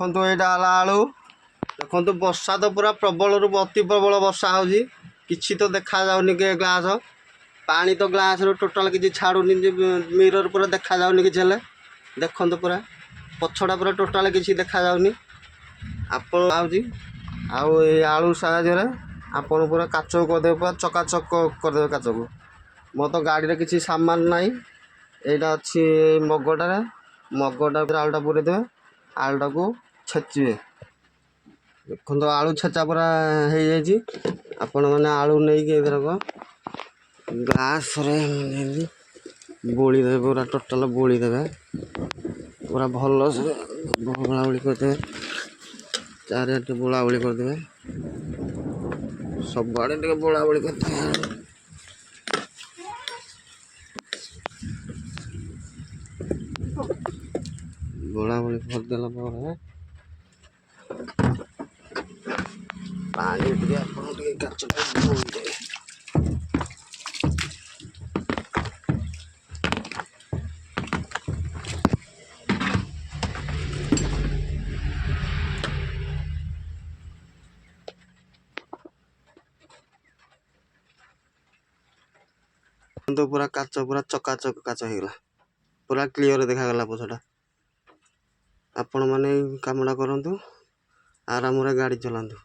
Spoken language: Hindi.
देखो यहाँ आलू देखो वर्षा तो पूरा प्रबल अति प्रबल वर्षा होगी किसी तो देखा जाऊनी कि ग्लास पानी तो ग्लास रू टोटाल किसी छाड़ूनी मिरर पूरा देखा जाऊनी कि देखो पूरा पछड़ा पूरा टोटाल किसी देखा जाऊनी आपण आलू साहाଯ୍ୟରେ आपण पूरा काच करदे पूरा चकाचक करदे काच को मो तो गाड़ी रे किसी सामान नहीं यहाँ अच्छी मगटारे मगटा आलूटा पूरे देवे आलूटा को छेचिबे देखो आलू छेचा पूरा हो जाइए आपण मैंने आलू नहीं कि ग्लास बोली देवे पूरा टोटाल बोली देवे पूरा भल से बोलाबोली करदे चारिटे बोलाबोली करदे सब आड़े टे बोलाबोली करदे बोलाबोली करदेला पानी टे आपन टे काचटा बोली देवे तो पूरा काच पूरा चकाचक काच होगा पूरा क्लीयर देखागला पछटा आपण मैंने कामटा करूँ आराम गाड़ी चलातु।